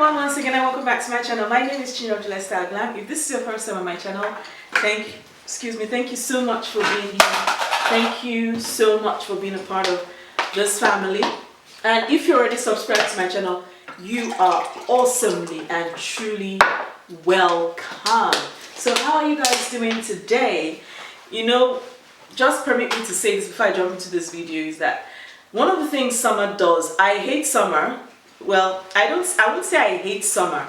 everyone, once again and welcome back to my channel. My name is Juliettsstyleglam. If this is your first time on my channel, thank you so much for being here. Thank you so much for being a part of this family. And if you're already subscribed to my channel, you are awesomely and truly welcome. So how are you guys doing today? You know, just permit me to say this before I jump into this video, is that one of the things summer does, I hate summer. Well, I wouldn't say I hate summer.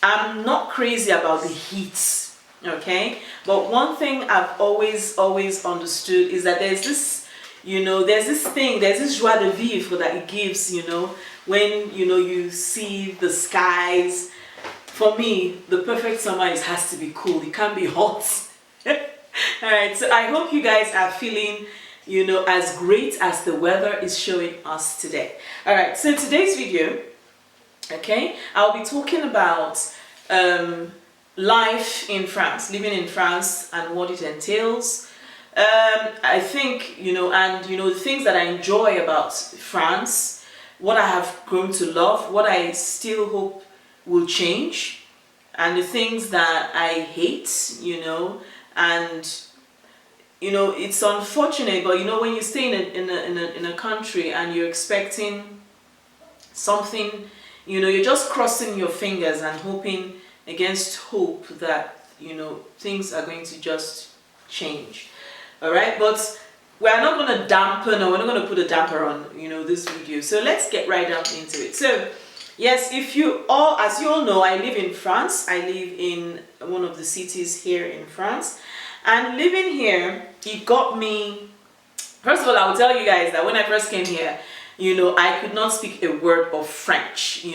I'm not crazy about the heat, okay? But one thing I've always understood is that there's this, there's this joie de vivre that it gives, when, you see the skies. For me, the perfect summer has to be cool. It can't be hot. All right, so I hope you guys are feeling as great as the weather is showing us today. All right, so today's video, okay, I'll be talking about life in France, living in France and what it entails. I think, the things that I enjoy about France, what I have grown to love, what I still hope will change, and the things that I hate, and it's unfortunate, but when you stay in a country and you're expecting something, you're just crossing your fingers and hoping against hope that things are going to just change. All right, but we're not going to dampen, or we're not going to put a damper on this video. So let's get right up into it. So yes, as you all know, I live in France. I live in one of the cities here in France. And living here, it got me, first of all, I will tell you guys that when I first came here, I could not speak a word of French,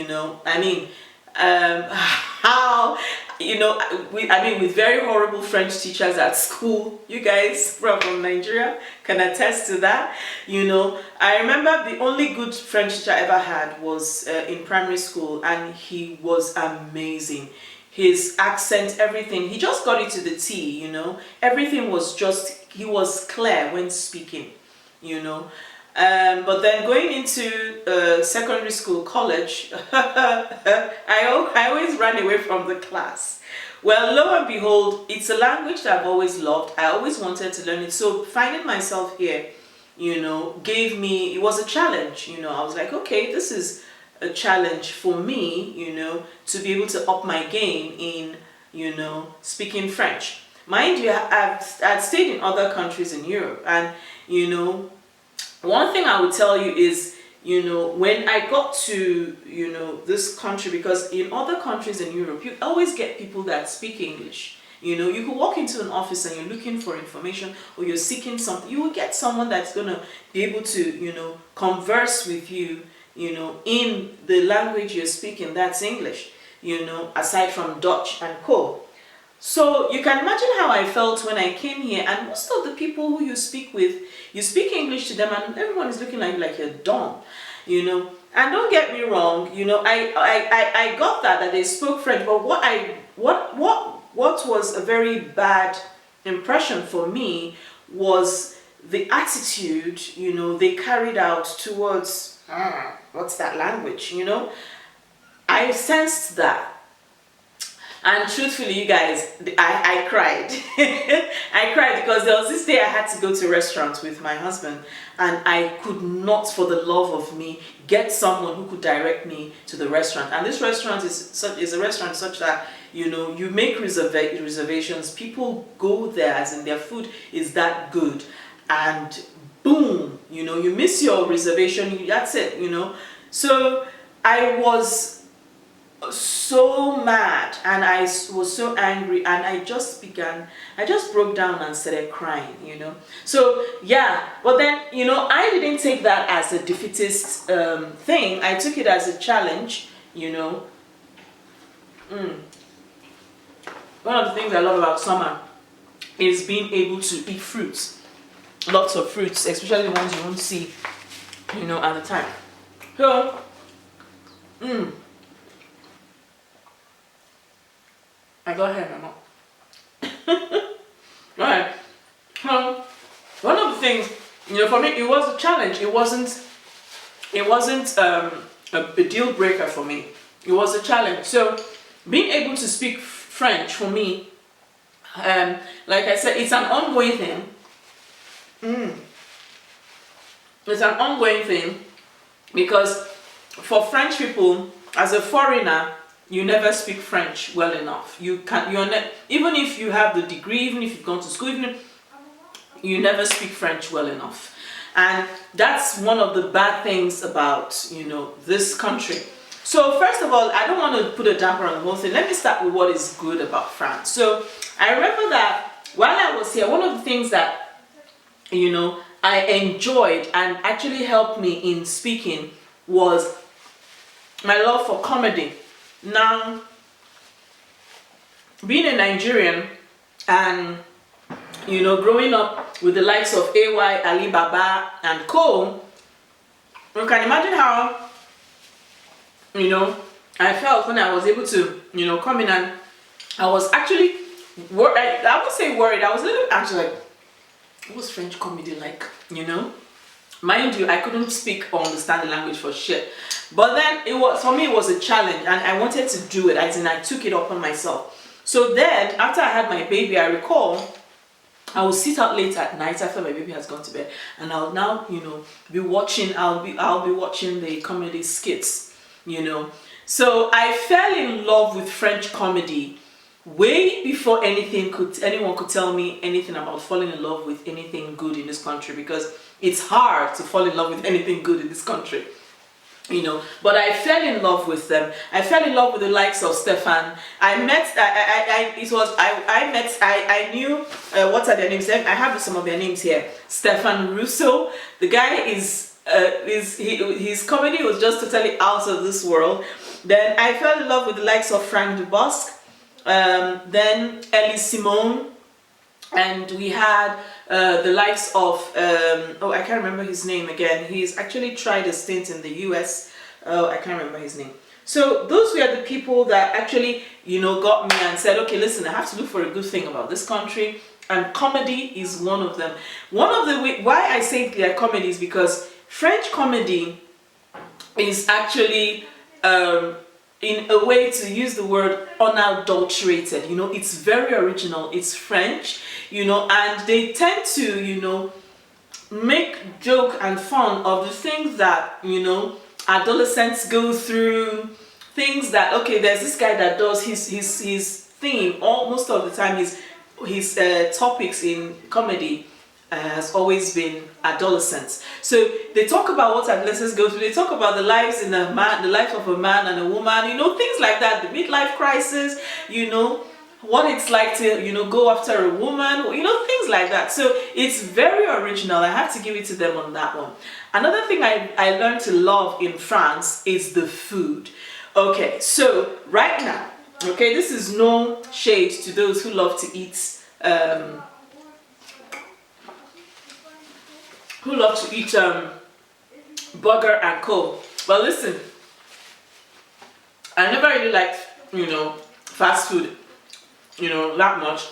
with very horrible French teachers at school. You guys from Nigeria can attest to that. I remember the only good French teacher I ever had was in primary school, and he was amazing. His accent, everything, he just got it to the T, everything was just, he was clear when speaking, but then going into secondary school, college, I always ran away from the class. Well, lo and behold, it's a language that I've always loved. I always wanted to learn it. So finding myself here, it was a challenge. I was like, okay, this is a challenge for me, to be able to up my game in, speaking French. Mind you, I've stayed in other countries in Europe, and, one thing I would tell you is, when I got to, this country, because in other countries in Europe, you always get people that speak English. You could walk into an office and you're looking for information, or you're seeking something, you will get someone that's going to be able to, converse with you, in the language you're speaking, that's English, aside from Dutch and co. So you can imagine how I felt when I came here, and most of the people who you speak with, you speak English to them and everyone is looking at you like you're dumb, and don't get me wrong, I got that they spoke French, but what was a very bad impression for me was the attitude, they carried out towards what's that language, I sensed that. And truthfully, you guys, I cried. I cried because there was this day I had to go to a restaurant with my husband, and I could not, for the love of me, get someone who could direct me to the restaurant. And this restaurant is a restaurant such that, you make reservations, people go there, as in their food is that good, and boom, you miss your reservation, that's it, So I was so mad, and I was so angry, and I just broke down and started crying, So yeah, but then, I didn't take that as a defeatist thing. I took it as a challenge, One of the things I love about summer is being able to eat fruits. Lots of fruits, especially the ones you won't see, at the time. So, I go ahead, Mama. Right. One of the things, for me, it was a challenge. It wasn't a deal breaker for me. It was a challenge. So being able to speak French for me, like I said, it's an ongoing thing. It's an ongoing thing because for French people, as a foreigner, you never speak French well enough. You can't. Even if you have the degree, even if you've gone to school, you never speak French well enough, and that's one of the bad things about this country. So first of all, I don't want to put a damper on the whole thing. Let me start with what is good about France. So I remember that while I was here, one of the things that I enjoyed and actually helped me in speaking was my love for comedy. Now, being a Nigerian and growing up with the likes of AY, Alibaba and co, you can imagine how I felt when I was able to come in, and I was actually I would say worried. I was a little actually like, what was French comedy like? Mind you, I couldn't speak or understand the language for shit. But then for me it was a challenge, and I wanted to do it. As in, I took it upon myself. So then, after I had my baby, I recall I would sit out late at night after my baby has gone to bed, and I'll now be watching. I'll be watching the comedy skits. So I fell in love with French comedy way before anyone could tell me anything about falling in love with anything good in this country, because it's hard to fall in love with anything good in this country. But I fell in love with them. I fell in love with the likes of Stefan. I knew what are their names? I have some of their names here. Stefan Russo. The guy his comedy was just totally out of this world. Then I fell in love with the likes of Frank Dubosc. Then Elie Simon, and we had the likes of I can't remember his name again. He's actually tried a stint in the US. I can't remember his name. So those were the people that actually got me and said, okay, listen, I have to look for a good thing about this country, and comedy is one of them. One of the why I say they're comedy is because French comedy is actually in a way, to use the word, unadulterated. It's very original. It's French, and they tend to make joke and fun of the things that adolescents go through. Things that, okay, there's this guy that does his theme most of the time. His topics in comedy has always been adolescents. So they talk about what adolescents go through. They talk about the lives of a man and a woman, things like that, the midlife crisis, what it's like to go after a woman, things like that. So it's very original. I have to give it to them on that one. Another thing I learned to love in France is the food. Okay, so right now, okay, this is no shade to those who love to eat burger and co. But listen, I never really liked fast food that much.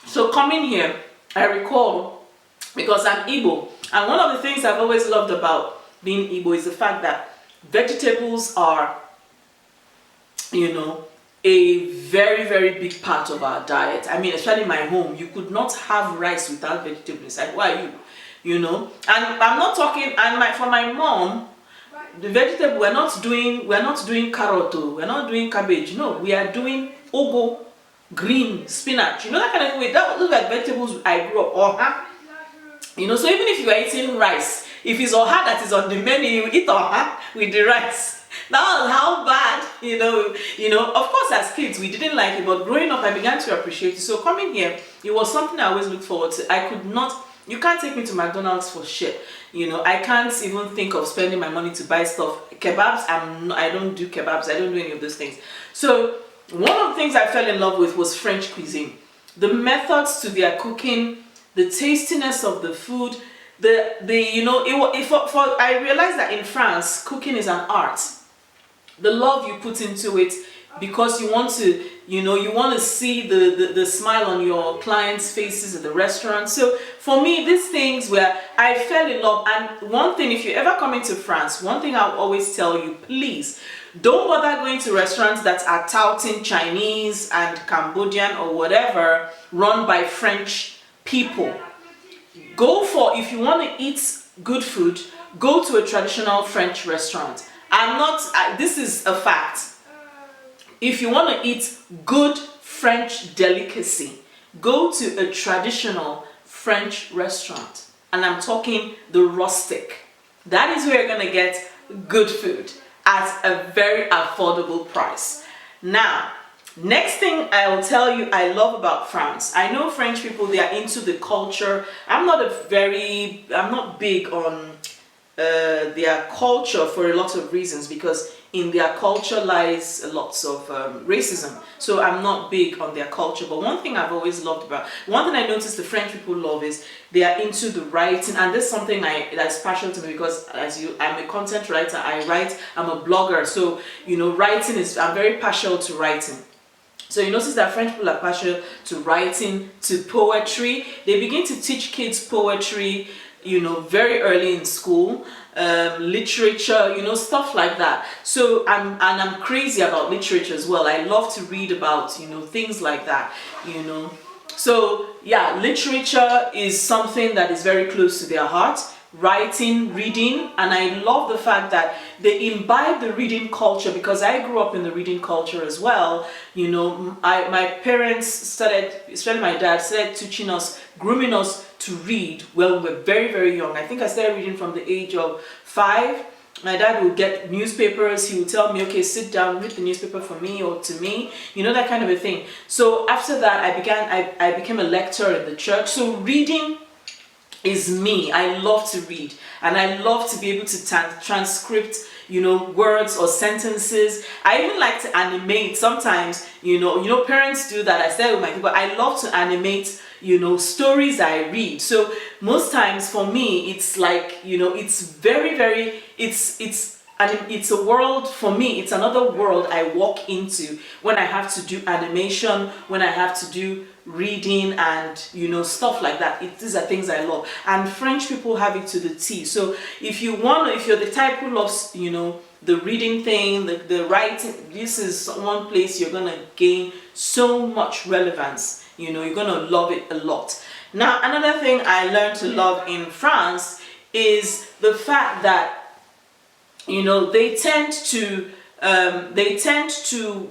So coming here, I recall, because I'm Igbo, and one of the things I've always loved about being Igbo is the fact that vegetables are a very, very big part of our diet. I mean, especially in my home, you could not have rice without vegetables. Like, why are you? And I'm not talking. And for my mom, the vegetable, we're not doing carrot, we're not doing cabbage. No, we are doing ugu, green spinach. That kind of way. Those are vegetables I grew up. Oha. So even if you are eating rice, if it's oha that is on the menu, you eat oha with the rice. That was how bad, of course as kids we didn't like it, but growing up I began to appreciate it. So coming here, it was something I always looked forward to. You can't take me to McDonald's for shit. I can't even think of spending my money to buy stuff. Kebabs, I don't do kebabs, I don't do any of those things. So one of the things I fell in love with was French cuisine. The methods to their cooking, the tastiness of the food, I realized that in France, cooking is an art. The love you put into it, because you want to see the smile on your clients' faces at the restaurant. So for me, these things where I fell in love. And one thing, if you ever come into France, one thing I'll always tell you, please Don't bother going to restaurants that are touting Chinese and Cambodian or whatever run by French people. Go for, if you want to eat good food, go to a traditional French restaurant. This is a fact. If you want to eat good French delicacy, go to a traditional French restaurant. And I'm talking the rustic. That is where you're going to get good food at a very affordable price. Now, next thing I will tell you I love about France. I know French people, they are into the culture. I'm not big on their culture for a lot of reasons, because in their culture lies lots of racism. So I'm not big on their culture. But one thing I've always loved about, one thing I noticed the French people love is they are into the writing, and that's something that's passionate to me, because I'm a content writer, I write, I'm a blogger. So, you know, I'm very passionate to writing. So you notice that French people are passionate to writing, to poetry. They begin to teach kids poetry, you know, very early in school, literature, you know, stuff like that. So I'm crazy about literature as well. I love to read about, you know, things like that, you know. So yeah, literature is something that is very close to their heart. Writing, reading, and I love the fact that they imbibe the reading culture, because I grew up in the reading culture as well. You know, my parents started, especially my dad, started teaching us, grooming us to read when we were very, very young. I think I started reading from the age of 5. My dad would get newspapers, he would tell me, okay, sit down, read the newspaper for me or to me, you know, that kind of a thing. So after that, I became a lecturer in the church. So reading is me. I love to read, and I love to be able to transcript, you know, words or sentences. I even like to animate sometimes, you know, parents do that. I said with my people, I love to animate, you know, stories I read. So most times for me, it's like, you know, it's very, very, it's a world for me. It's another world I walk into when I have to do animation, when I have to do reading, and you know, stuff like that. These are things I love, and French people have it to the T. So if you're the type who loves, you know, the reading thing, the writing, this is one place you're gonna gain so much relevance. You know, you're gonna love it a lot. Now, another thing I learned to love in France is the fact that, you know, they tend to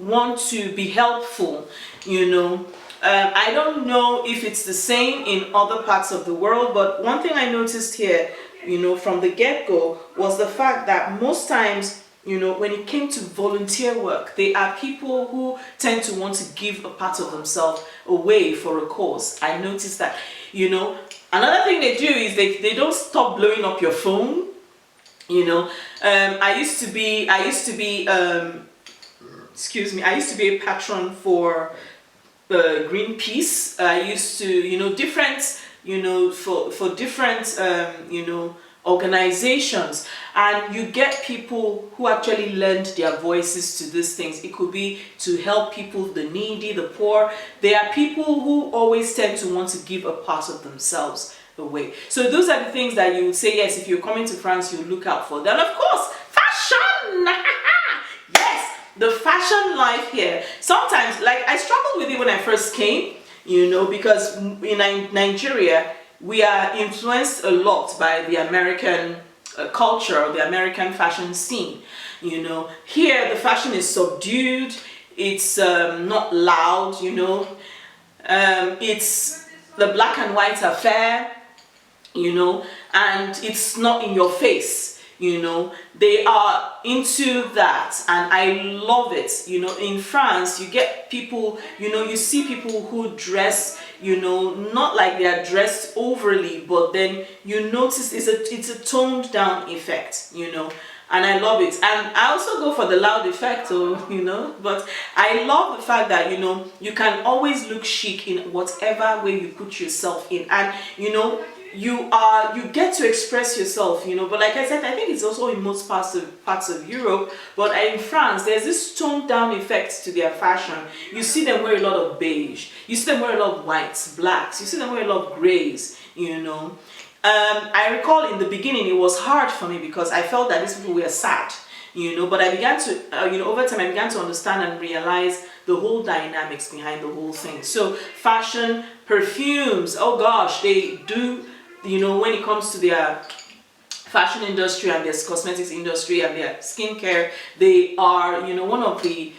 want to be helpful, you know. I don't know if it's the same in other parts of the world, but one thing I noticed here, you know, from the get-go, was the fact that most times, you know, when it came to volunteer work, they are people who tend to want to give a part of themselves away for a cause. I noticed that, you know. Another thing they do is they don't stop blowing up your phone. You know, I used to be a patron for Greenpeace. I used to, you know, for different organizations, and you get people who actually lend their voices to these things. It could be to help people, the needy, the poor. There are people who always tend to want to give a part of themselves away. So those are the things that you would say, yes, if you're coming to France, you look out for. Then of course, fashion. Yes, the fashion life here. Sometimes, like, I struggled with it when I first came, you know, because in Nigeria, we are influenced a lot by the American culture, or the American fashion scene. You know, here the fashion is subdued, it's not loud, you know, it's the black and white affair, you know, and it's not in your face, you know. They are into that, and I love it. You know, in France, you get people, you know, you see people who dress, you know, not like they are dressed overly, but then you notice it's a toned down effect, you know, and I love it. And I also go for the loud effect, you know, but I love the fact that, you know, you can always look chic in whatever way you put yourself in, and you know, you get to express yourself, you know. But like I said, I think it's also in most parts of Europe, but in France, there's this toned down effect to their fashion. You see them wear a lot of beige, you see them wear a lot of whites, blacks, you see them wear a lot of grays, you know. I recall in the beginning it was hard for me because I felt that these people were sad, but I began to, over time I began to understand and realize the whole dynamics behind the whole thing. So fashion, perfumes, oh gosh, they do, when it comes to their fashion industry and their cosmetics industry and their skincare, they are, one of the,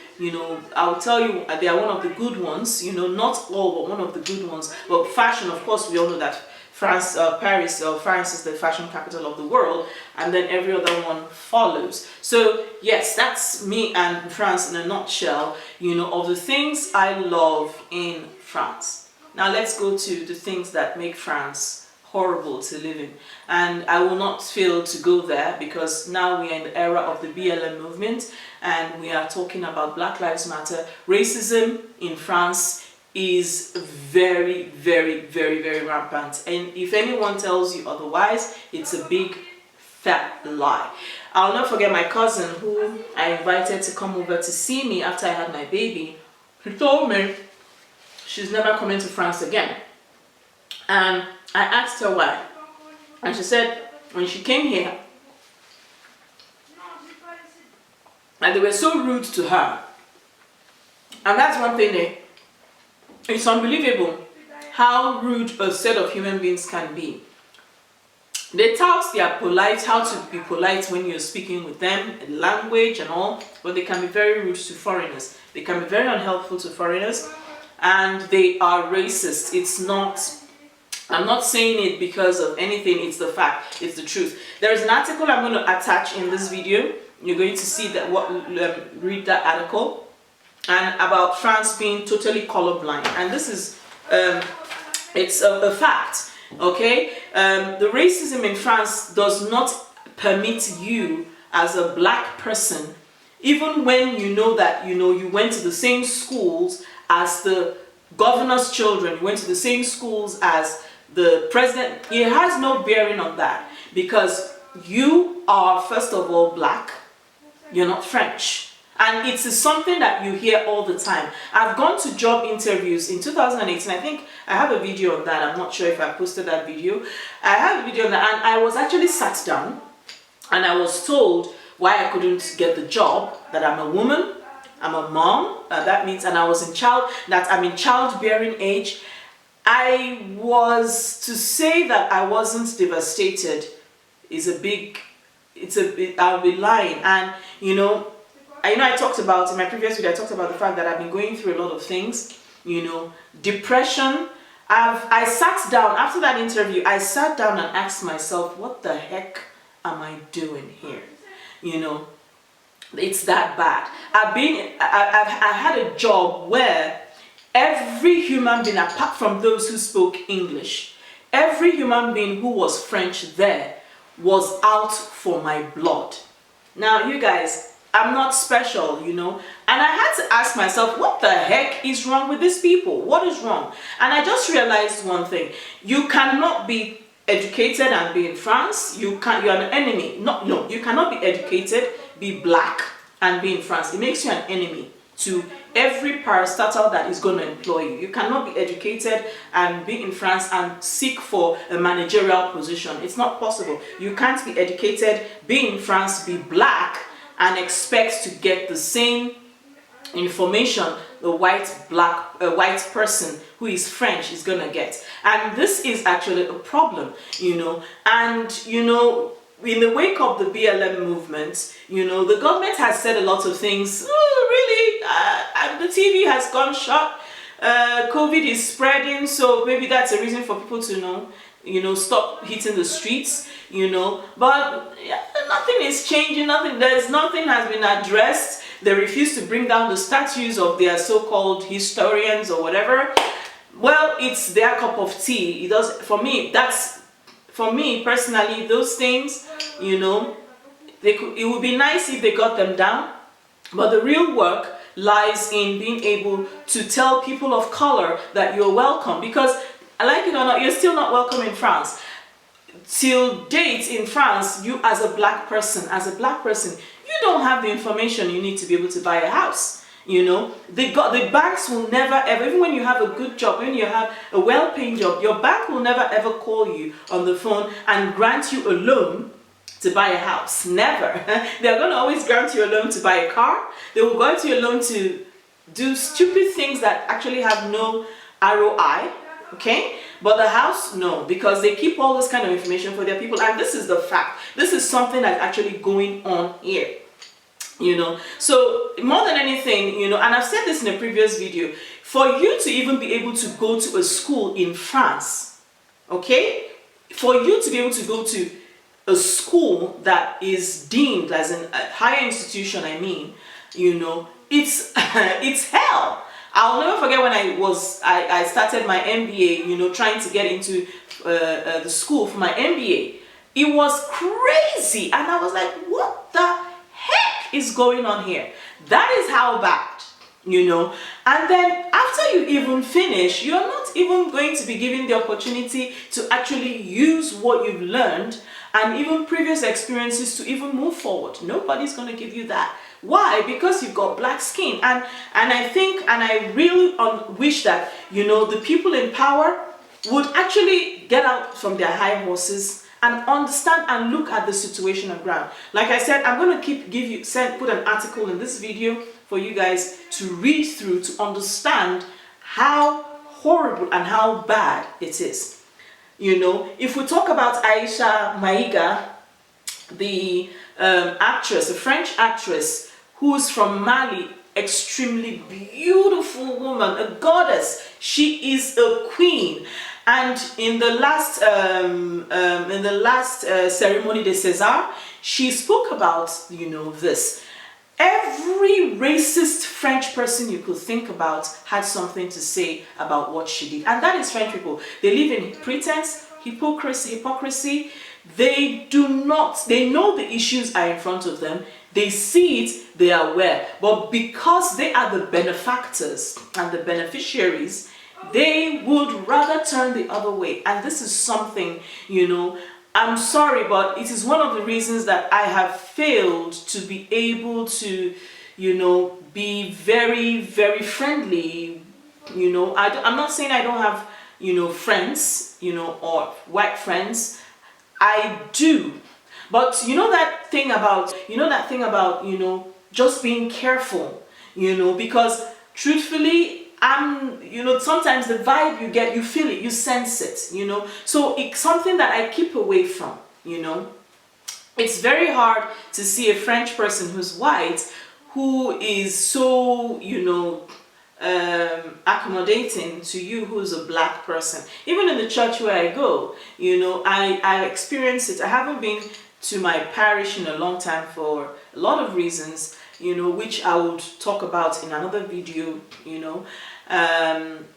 I'll tell you, they are one of the good ones, not all, but one of the good ones. But fashion, of course, we all know that France is the fashion capital of the world, and then every other one follows. So yes, that's me and France in a nutshell, of the things I love in France. Now let's go to the things that make France horrible to live in. And I will not fail to go there, because now we are in the era of the BLM movement and we are talking about Black Lives Matter. Racism in France is very, very, very, very rampant, and if anyone tells you otherwise, it's a big fat lie. I'll not forget my cousin, who I invited to come over to see me after I had my baby. She told me she's never coming to France again, and I asked her why, and she said when she came here, and they were so rude to her. And that's one thing it's unbelievable how rude a set of human beings can be. They tout they are polite, how to be polite when you're speaking with them, language and all, but they can be very rude to foreigners. They can be very unhelpful to foreigners, and they are racist. It's not, I'm not saying it because of anything, it's the fact, it's the truth. There is an article I'm going to attach in this video. You're going to see that, read that article, and about France being totally colorblind, and this is it's a fact, okay? The racism in France does not permit you as a black person, even when you know that you went to the same schools as the governor's children, you went to the same schools as the president. It has no bearing on that, because you are, first of all, black, you're not French. And it's something that you hear all the time. I've gone to job interviews in 2018. I think I have a video on that. I'm not sure if I posted that video. I have a video on that, and I was actually sat down and I was told why I couldn't get the job, that I'm a woman, I'm a mom, that means, and I was I'm in childbearing age. I was, to say that I wasn't devastated is I'll be lying. And I talked about, in my previous video, I talked about the fact that I've been going through a lot of things, depression. I sat down, after that interview, I sat down and asked myself, what the heck am I doing here? It's that bad. I had a job where every human being, apart from those who spoke English, every human being who was French there was out for my blood. Now, you guys, I'm not special, and I had to ask myself, what the heck is wrong with these people? What is wrong? And I just realized one thing: you cannot be educated and be in France. You're an enemy. No, you cannot be educated, be black, and be in France. It makes you an enemy to every parastatal that is going to employ you. You cannot be educated and be in France and seek for a managerial position. It's not possible. You can't be educated, be in France, be black, and expect to get the same information the white person who is French is gonna get. And this is actually a problem, and in the wake of the BLM movement, the government has said a lot of things. Oh, really? The TV has gone shut. COVID is spreading, so maybe that's a reason for people to stop hitting the streets, but nothing is changing, nothing has been addressed. They refuse to bring down the statues of their so-called historians or whatever. Well, it's their cup of tea. For me personally, those things, it would be nice if they got them down, but the real work lies in being able to tell people of color that you're welcome, because, like it or not, you're still not welcome in France. Till date in France, you as a black person, you don't have the information you need to be able to buy a house. The banks will never ever, even when you have a good job, when you have a well-paying job, your bank will never ever call you on the phone and grant you a loan to buy a house. Never. They're going to always grant you a loan to buy a car. They will grant you a loan to do stupid things that actually have no ROI. Okay, but the house, no, because they keep all this kind of information for their people, and this is the fact. This is something that's actually going on here, you know. So more than anything, you know, and I've said this in a previous video, for you to even be able to go to a school in France, okay, for you to be able to go to a school that is deemed as a higher institution, I mean, you know, it's it's hell. I'll never forget when I started my MBA, you know, trying to get into the school for my MBA. It was crazy, and I was like, what the heck is going on here? That is how bad, you know. And then after you even finish, you're not even going to be given the opportunity to actually use what you've learned and even previous experiences to even move forward. Nobody's going to give you that. Why? Because you've got black skin. And I think, and I really wish that, you know, the people in power would actually get out from their high horses and understand and look at the situation on ground. Like I said, I'm going to put an article in this video for you guys to read through to understand how horrible and how bad it is. You know, if we talk about Aisha Maiga, the actress, a French actress who's from Mali, extremely beautiful woman, a goddess. She is a queen. And in the last ceremony de César, she spoke about, you know, this. Every racist French person you could think about had something to say about what she did. And that is French people. They live in pretense, hypocrisy. They know the issues are in front of them. They see it, they are aware. But because they are the benefactors and the beneficiaries, they would rather turn the other way. And this is something, you know, I'm sorry, but it is one of the reasons that I have failed to be able to, you know, be very, very friendly. You know, I'm not saying I don't have, you know, friends, you know, or white friends. I do. But you know that thing about, you know, just being careful, you know, because truthfully, you know, sometimes the vibe you get, you feel it, you sense it, you know. So it's something that I keep away from, you know. It's very hard to see a French person who's white, who is so, you know, accommodating to you who's a black person. Even in the church where I go, you know, I experience it. I haven't been to my parish in a long time for a lot of reasons, you know, which I would talk about in another video, you know.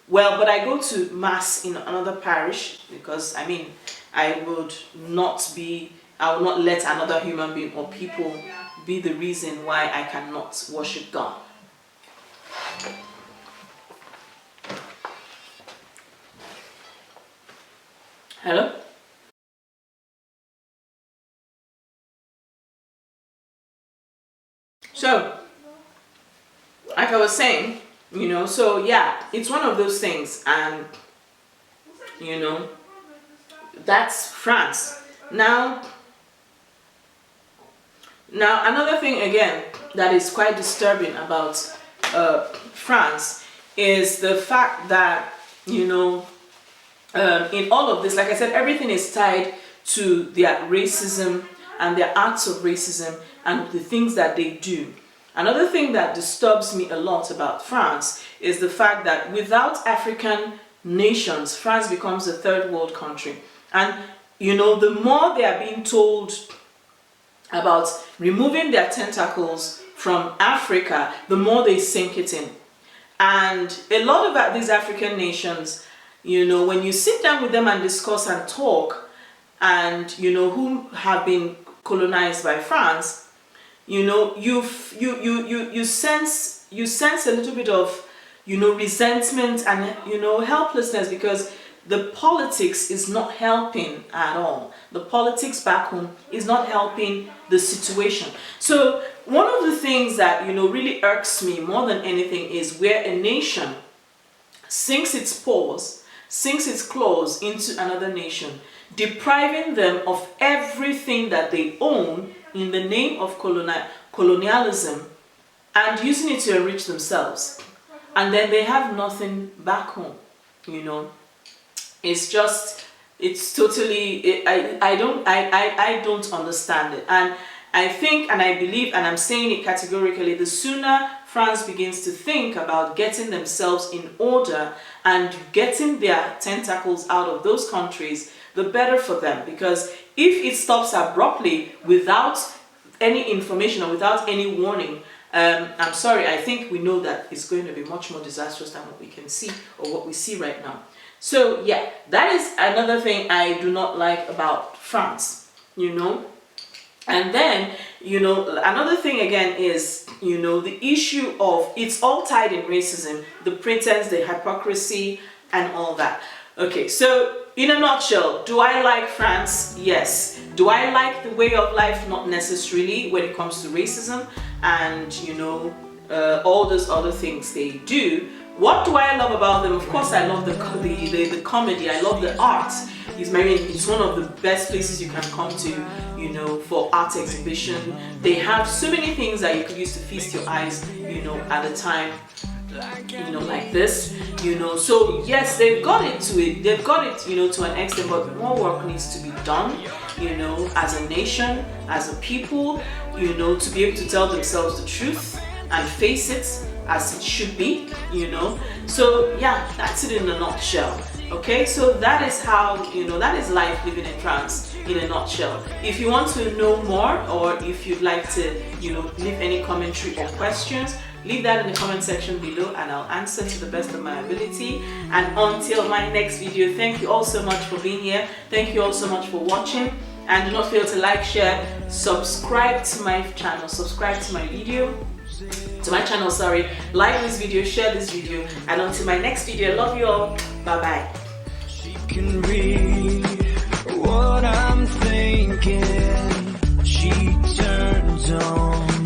Well, but I go to mass in another parish because, I mean, I will not let another human being or people be the reason why I cannot worship God. Hello? So, like I was saying, you know, so yeah, it's one of those things, and you know, that's France. Now another thing again that is quite disturbing about France is the fact that, you know, in all of this, like I said, everything is tied to their racism and their acts of racism and the things that they do. Another thing that disturbs me a lot about France is the fact that without African nations, France becomes a third world country. And, you know, the more they are being told about removing their tentacles from Africa, the more they sink it in. And a lot of these African nations, you know, when you sit down with them and discuss and talk, and, you know, who have been colonized by France, you know, you sense a little bit of, you know, resentment and, you know, helplessness, because the politics is not helping at all. The politics back home is not helping the situation. So one of the things that, you know, really irks me more than anything is where a nation sinks its claws into another nation depriving them of everything that they own in the name of colonialism, and using it to enrich themselves. And then they have nothing back home, you know. It's totally, I don't understand it. And I think, and I believe, and I'm saying it categorically, the sooner France begins to think about getting themselves in order and getting their tentacles out of those countries, the better for them. Because if it stops abruptly without any information or without any warning, I'm sorry, I think we know that it's going to be much more disastrous than what we can see or what we see right now. So yeah, that is another thing I do not like about France, you know. And then, you know, another thing again is, you know, the issue of, it's all tied in racism, the pretense, the hypocrisy, and all that. Okay, so in a nutshell, do I like France? Yes. Do I like the way of life? Not necessarily when it comes to racism and, you know, all those other things they do. What do I love about them? Of course, I love the comedy. I love the art. It's one of the best places you can come to, you know, for art exhibition. They have so many things that you could use to feast your eyes, you know, at a time, you know, like this, you know. So yes, they've got it, you know, to an extent, but more work needs to be done, you know, as a nation, as a people, you know, to be able to tell themselves the truth and face it as it should be, you know. So yeah, that's it in a nutshell. Okay, so that is how, you know, that is life living in France in a nutshell. If you want to know more, or if you'd like to, you know, leave any commentary or questions, leave that in the comment section below and I'll answer to the best of my ability. And until my next video, thank you all so much for being here. Thank you all so much for watching. And do not fail to like, share, subscribe to my channel, subscribe to my video, like this video, share this video, and until my next video, I love you all. Bye bye. She can read what I'm thinking. She turns on